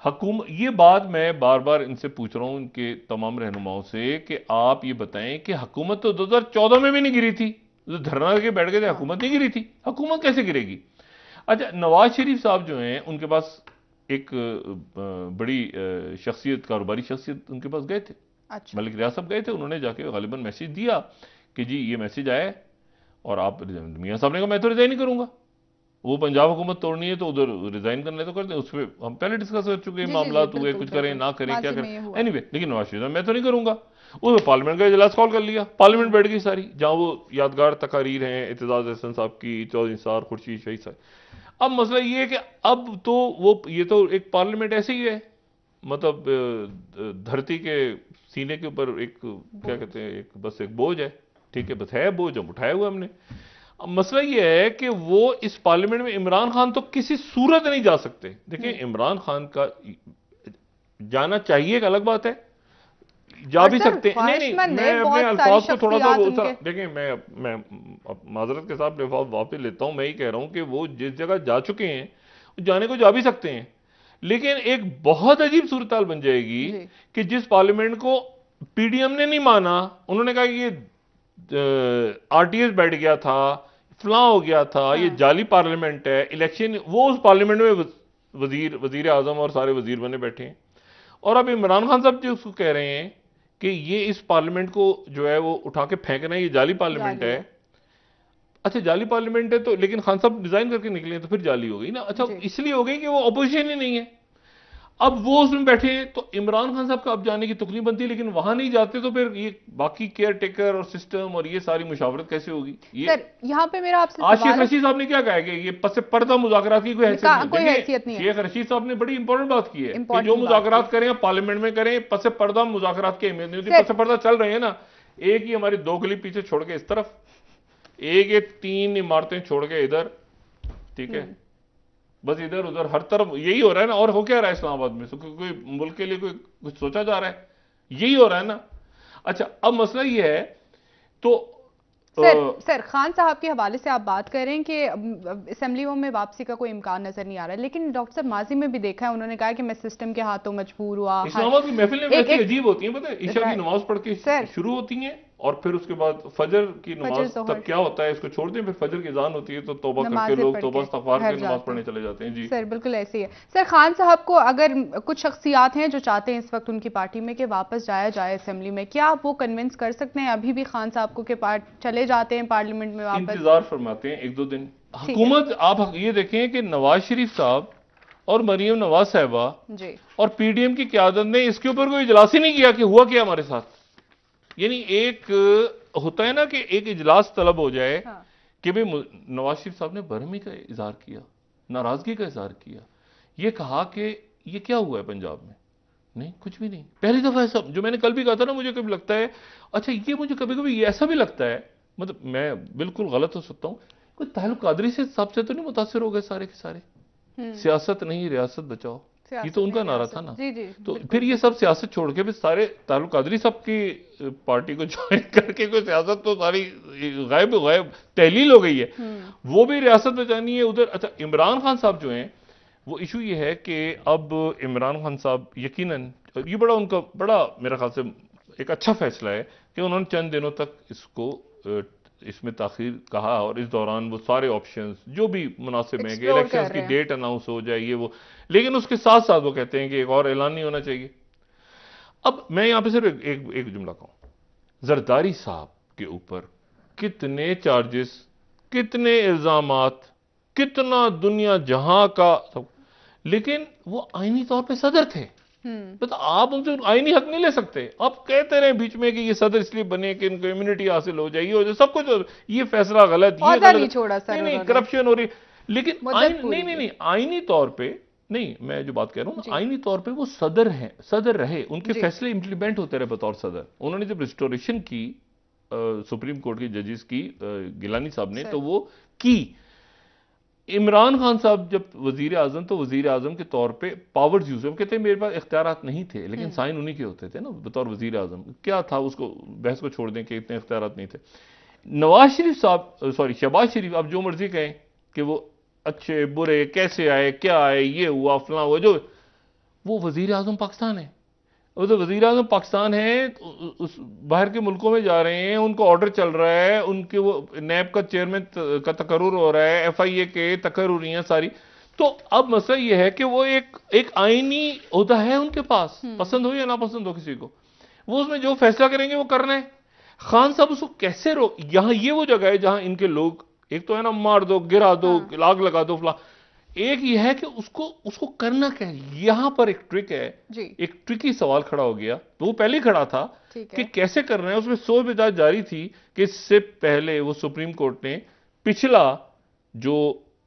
ये बात मैं बार बार इनसे पूछ रहा हूं, इनके तमाम रहनुमाओं से, कि आप ये बताएं कि हुकूमत तो 2014 में भी नहीं गिरी थी। जो धरना करके बैठ गए थे, हाँ। हुकूमत नहीं गिरी थी, हुकूमत कैसे गिरेगी? अच्छा, नवाज शरीफ साहब जो हैं उनके पास एक बड़ी शख्सियत, कारोबारी शख्सियत उनके पास गए थे, अच्छा। मलिक रियाज साहब गए थे, उन्होंने जाके गालिबन मैसेज दिया कि जी ये मैसेज आया है, और आप, मियां साहब ने कहा मैं तो रिजाइन नहीं करूंगा, वो पंजाब हुकूमत तोड़नी है तो उधर रिजाइन करने तो कर दें, उस पर हम पहले डिस्कस कर चुके हैं, जी जी मामला जी, हुए, बिल्कुल कुछ करें बिल्कुल, ना करें क्या माजी करें, में ये हुआ है। एनीवे लेकिन नवाज शरीफ साहब मैं तो नहीं करूंगा। उसने पार्लियामेंट का इजलास कॉल कर लिया, पार्लियामेंट बैठ गई सारी, जहां वो यादगार तकारीर हैं एतजाज एहसन साहब की, चौधरी निसार, खुर्शीद शहीद साहब। अब मसला ये है कि अब तो वो, ये तो एक पार्लियामेंट ऐसे ही है, मतलब धरती के सीने के ऊपर एक, क्या बोझ। कहते हैं, एक बस एक बोझ है। ठीक है, बस है बोझ, हम उठाया हुआ हमने। अब मसला ये है कि वो इस पार्लियामेंट में इमरान खान तो किसी सूरत नहीं जा सकते। देखिए, हम्म। इमरान खान का जाना चाहिए एक अलग बात है, जा और भी सर सकते हैं, नहीं नहीं, ख्वाहिशमंद है, मैं अपने बहुत सारी अल्फाज को थोड़ा सा शख्सियात उनके। देखिए, मैं माजरत के साथ अल्फाज वापस लेता हूं, मैं ही कह रहा हूं कि वो जिस जगह जा चुके हैं, जाने को जा भी सकते हैं, लेकिन एक बहुत अजीब सूरत बन जाएगी जी। कि जिस पार्लियामेंट को पीडीएम ने नहीं माना, उन्होंने कहा कि ये आरटीएस बैठ गया था, फलां हो गया था, ये हाँ। जाली पार्लियामेंट है, इलेक्शन, वो उस पार्लियामेंट में वजीर वजीर आजम और सारे वजीर बने बैठे हैं। और अब इमरान खान साहब जो उसको कह रहे हैं कि ये इस पार्लियामेंट को जो है वो उठा के फेंकना है, ये जाली पार्लियामेंट जाली है। है। अच्छा, जाली पार्लियामेंट है तो, लेकिन खान साहब डिजाइन करके निकले हैं, तो फिर जाली हो गई ना। अच्छा, जी। इसलिए हो गई कि वो अपोजिशन ही नहीं है, अब वो उसमें बैठे हैं, तो इमरान खान साहब का अब जाने की तकलीफ बनती है, लेकिन वहां नहीं जाते तो फिर ये बाकी केयर टेकर और सिस्टम और ये सारी मुशावरत कैसे होगी? ये सर यहाँ पे मेरा आपसे आज शेख सवाल है। रशीद साहब ने क्या कहा है कि ये पस पर्दा मुज़ाकरात की कोई हैसियत नहीं है। कोई देखिए, हैसियत नहीं है। शेख रशीद साहब ने बड़ी इंपॉर्टेंट बात की है कि जो इंपॉर्टेंट बात की मुज़ाकरात है। करें पार्लियामेंट में करें, पस पर्दा मुज़ाकरात की अहमियत नहीं होती। सर। पस पर्दा चल रहे हैं ना, एक ही हमारी 2 गली पीछे छोड़ के इस तरफ, एक एक 3 इमारतें छोड़ के इधर, ठीक है, हम्म। बस इधर उधर हर तरफ यही हो रहा है ना। और हो क्या रहा है इस्लामाबाद में? कोई मुल्क के लिए कोई कुछ सोचा जा रहा है? यही हो रहा है ना। अच्छा, अब मसला ये है, तो सर खान साहब के हवाले से आप बात कर रहे हैं कि असेंबलियों में वापसी का कोई इम्कान नजर नहीं आ रहा है, लेकिन डॉक्टर साहब माजी में भी देखा है, उन्होंने कहा कि मैं सिस्टम के हाथों मजबूर हुआ हर इस्लामाबाद की महफिलें एक वैसी एक अजीब होती हैं, पता है, ईशा की नमाज पढ़ के सर शुरू होती हैं, और फिर उसके बाद फजर की फजर नमाज जोहर तक क्या होता है, इसको छोड़ दें, फिर फजर की अजान होती है तो तौबा करके नमाजें लोग पढ़ तौबा के इस्तगफार घर के नमाज जाते पढ़ने हैं। चले जाते हैं। जी। सर बिल्कुल ऐसे ही है। सर खान साहब को अगर कुछ शख्सियात हैं जो चाहते हैं इस वक्त उनकी पार्टी में कि वापस जाया जाए असेंबली में, क्या आप वो कन्विंस कर सकते हैं अभी भी खान साहब को कि चले जाते हैं पार्लियामेंट में वापस? इंतजार फरमाते हैं 1-2 दिन। ठीक है। हुकूमत, आप ये देखें कि नवाज शरीफ साहब और मरीम नवाज साहिबा जी। और पीडीएम की क्यादत ने इसके ऊपर कोई इजलास ही नहीं किया कि हुआ क्या हमारे साथ। यानी एक होता है ना कि एक इजलास तलब हो जाए हाँ। कि भाई नवाज शरीफ साहब ने बरहमी का इजहार किया, नाराजगी का इजहार किया, ये कहा कि ये क्या हुआ है पंजाब में। नहीं, कुछ भी नहीं, पहली दफा ऐसा, जो मैंने कल भी कहा था ना, मुझे कभी लगता है, अच्छा ये मुझे कभी कभी ऐसा भी लगता है, मतलब मैं बिल्कुल गलत हो सकता हूं, कोई ताल्लुक कादरी से साहब से तो नहीं मुतासर हो गए सारे के सारे? सियासत नहीं रियासत बचाओ, ये तो सियासत उनका नहीं नारा रियासत, था ना। जी जी तो फिर बिल्कुल ये सब बिल्कुल। सियासत छोड़ के भी सारे ताल्लुक कादरी साहब की पार्टी को ज्वाइन करके कोई सियासत तो सारी गायब गायब तहलील हो गई है। वो भी रियासत बचानी है उधर। अच्छा, इमरान खान साहब जो हैं, वो इशू ये है कि अब इमरान खान साहब यकीनन, ये बड़ा उनका बड़ा मेरा ख्याल से एक अच्छा फैसला है कि उन्होंने चंद दिनों तक इसको इसमें ताखीर कहा, और इस दौरान वो सारे ऑप्शंस जो भी मुनासिब हैं कि एक्सप्लोर इलेक्शंस कर की रहे हैं। डेट अनाउंस हो जाए, ये वो, लेकिन उसके साथ साथ वो कहते हैं कि एक और ऐलान नहीं होना चाहिए। अब मैं यहां पे सिर्फ एक जुमला कहूं, जरदारी साहब के ऊपर कितने चार्जेस, कितने इल्जामात, कितना दुनिया जहां का सब, लेकिन वो आईनी तौर पे सदर थे। तो आप उनसे आईनी हक नहीं ले सकते। आप कहते रहे बीच में कि ये सदर इसलिए बने कि इनको इम्यूनिटी हासिल हो जाए, ये हो जाए, सब कुछ, ये फैसला गलत, ये औहदा नहीं गलत, छोड़ा नहीं सर नहीं, उन्होंने, करप्शन हो रही, लेकिन मुद्दत आईन, नहीं पूरी नहीं की। नहीं, आईनी तौर पे नहीं, मैं जो बात कह रहा हूं ना, जी आईनी तौर पे वो सदर हैं, सदर रहे, उनके जी। फैसले इंप्लीमेंट होते रहे बतौर सदर। उन्होंने जब रिस्टोरेशन की सुप्रीम कोर्ट के जजेस की, गिलानी साहब ने, सर तो वो की। इमरान खान साहब जब वजीर आजम, तो वजीर आजम के तौर पे पावर्स यूज हुए, कहते हैं मेरे पास इख्तियारात नहीं थे, लेकिन साइन उन्हीं के होते थे ना बतौर वजीर आजम। क्या था, उसको बहस को छोड़ दें कि इतने इख्तियारात नहीं थे। नवाज शरीफ साहब, सॉरी शहबाज शरीफ, आप जो मर्जी कहें कि वो अच्छे बुरे कैसे आए, क्या आए, ये हुआ फलां हुआ, जो वो वजीर आजम पाकिस्तान है। वो तो वजीर आजम पाकिस्तान है, उस बाहर के मुल्कों में जा रहे हैं, उनको ऑर्डर चल रहा है, उनके वो नैब का चेयरमैन का तकर्रुर हो रहा है, FIA के तकर्रुरियां सारी। तो अब मसला ये है कि वो एक आईनी ओहदा है उनके पास, पसंद हो या ना पसंद हो किसी को, वो उसमें जो फैसला करेंगे वो करना है। खान साहब उसको कैसे रोक, यहां ये वो जगह है जहां इनके लोग, एक तो है ना मार दो, गिरा दो, आग लगा दो, फला, एक ये है कि उसको करना क्या है। यहां पर एक ट्रिक है जी। एक ट्रिकी सवाल खड़ा हो गया, तो वो पहले ही खड़ा था कि कैसे करना है। उसमें सोच विचार जारी थी कि इससे पहले वो सुप्रीम कोर्ट ने पिछला जो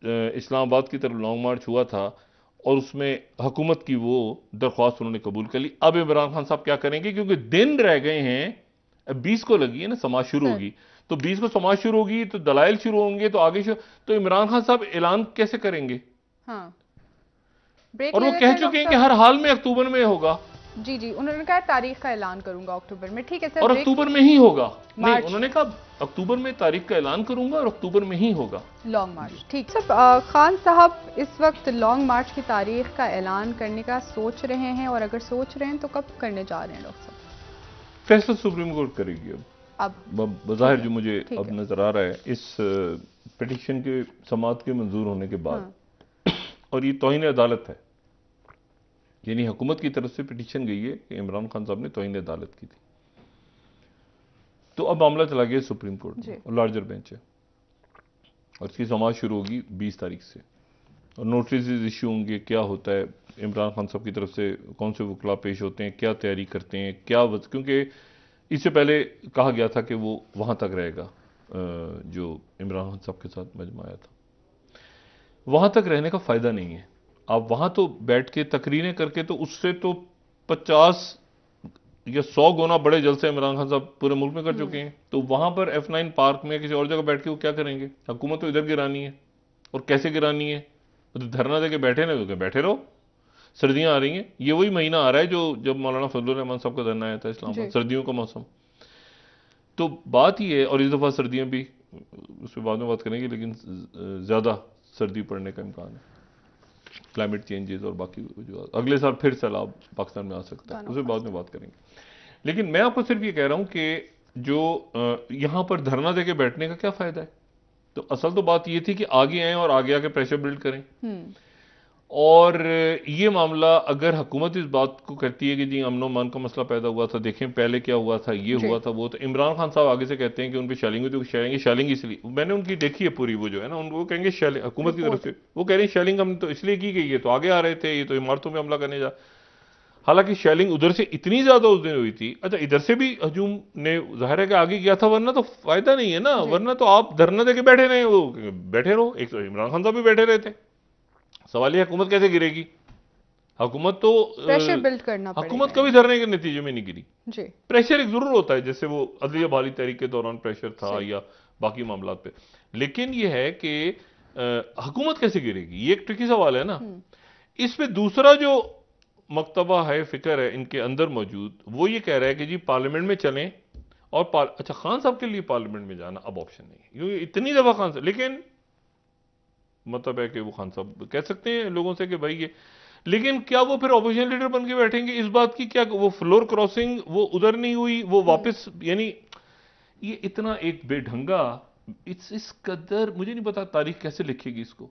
इस्लामाबाद की तरफ लॉन्ग मार्च हुआ था और उसमें हुकूमत की वो दरख्वास्त उन्होंने कबूल कर ली। अब इमरान खान साहब क्या करेंगे, क्योंकि दिन रह गए हैं, 20 को लगी है ना समाज शुरू होगी, तो 20 को समाज शुरू होगी तो दलाइल शुरू होंगे, तो आगे तो इमरान खान साहब ऐलान कैसे करेंगे। हाँ। और वो कह चुके हैं कि हर हाल में अक्टूबर में होगा। जी जी, उन्होंने कहा तारीख का ऐलान करूंगा अक्टूबर में। ठीक है सर, और अक्टूबर में ही होगा। नहीं, उन्होंने कहा अक्टूबर में तारीख का ऐलान करूंगा और अक्टूबर में ही होगा लॉन्ग मार्च। ठीक सर, खान साहब इस वक्त लॉन्ग मार्च की तारीख का ऐलान करने का सोच रहे हैं, और अगर सोच रहे हैं तो कब करने जा रहे हैं डॉक्टर साहब? फैसला सुप्रीम कोर्ट करेगी। अब बज़ाहिर जो मुझे अब नजर आ रहा है, इस पिटीशन के समाअत के मंजूर होने के बाद, और ये तौहीन अदालत है, यानी हुकूमत की तरफ से पिटीशन गई है कि इमरान खान साहब ने तौहीन अदालत की थी, तो अब मामला चला गया सुप्रीम कोर्ट में और लार्जर बेंच है, और इसकी समाअत शुरू होगी 20 तारीख से, और नोटिस इशू होंगे, क्या होता है इमरान खान साहब की तरफ से, कौन से वकला पेश होते हैं, क्या तैयारी करते हैं, क्या क्योंकि इससे पहले कहा गया था कि वो वहां तक रहेगा, जो इमरान खान साहब के साथ मजमा आया था, वहां तक रहने का फायदा नहीं है। आप वहां तो बैठ के तकरीरें करके, तो उससे तो 50 या 100 गुना बड़े जलसे इमरान खान साहब पूरे मुल्क में कर चुके हैं, तो वहां पर F9 पार्क में किसी और जगह बैठ के वो क्या करेंगे। हुकूमत तो इधर गिरानी है, और कैसे गिरानी है, तो धरना देके बैठे ना, तो बैठे रहो। सर्दियां आ रही हैं, ये वही महीना आ रहा है जो जब मौलाना फजलुर रहमान साहब का धरना आया था इस्लामाबाद, सर्दियों का मौसम। तो बात ही है, और इस दफा सर्दियां भी, उस पर बाद में बात करेंगे, लेकिन ज्यादा सर्दी पड़ने का इम्कान है, क्लाइमेट चेंजेस और बाकी जो अगले साल फिर सैलाब पाकिस्तान में आ सकता है, उसे बाद में बात करेंगे। लेकिन मैं आपको सिर्फ ये कह रहा हूं कि जो यहां पर धरना देके बैठने का क्या फायदा है। तो असल तो बात ये थी कि आगे आए और आगे आके प्रेशर बिल्ड करें, और ये मामला अगर हुकूमत इस बात को कहती है कि जी अमनो मान का मसला पैदा हुआ था, देखें पहले क्या हुआ था, ये हुआ था, वो, तो इमरान खान साहब आगे से कहते हैं कि उन पर शेलिंग हुई, तो शेलिंग इसलिए, मैंने उनकी देखी है पूरी, वो जो है ना, उनको कहेंगे शेलिंग हुकूमत की तरफ से, वो कह रहे हैं शेलिंग हम तो इसलिए की गई है, तो आगे आ रहे थे, ये तो इमारतों में हमला करने जा, हालांकि शेलिंग उधर से इतनी ज्यादा उस दिन हुई थी। अच्छा, इधर से भी हजूम ने जाहिर है कि आगे किया था, वरना तो फायदा नहीं है ना, वरना तो आप धरना देके बैठे रहे, वो बैठे रहो। एक तो इमरान खान साहब भी बैठे रहे थे, सवाल ये हुकूमत कैसे गिरेगी। हुकूमत तो प्रेशर बिल्ड करना पड़ेगा, हुकूमत कभी धरने के नतीजे में नहीं गिरी जी। प्रेशर एक जरूर होता है, जैसे वो अदलिया बहाली तहरीक के दौरान प्रेशर था या बाकी मामला पे, लेकिन ये है कि हुकूमत कैसे गिरेगी, ये एक ट्रिकी सवाल है ना। इस पे दूसरा जो मकतबा है, फिक्र है इनके अंदर मौजूद, वो ये कह रहा है कि जी पार्लियामेंट में चलें, और अच्छा खान साहब के लिए पार्लियामेंट में जाना अब ऑप्शन नहीं है, क्योंकि इतनी दफा खान साहब, लेकिन मतलब है कि वो खान साहब कह सकते हैं लोगों से कि भाई ये, लेकिन क्या वो फिर ऑपोजिशन लीडर बन के बैठेंगे, इस बात की क्या वो फ्लोर क्रॉसिंग वो उधर नहीं हुई, वो वापस, यानी ये इतना एक बेढंगा, इस कदर मुझे नहीं पता तारीख कैसे लिखेगी इसको।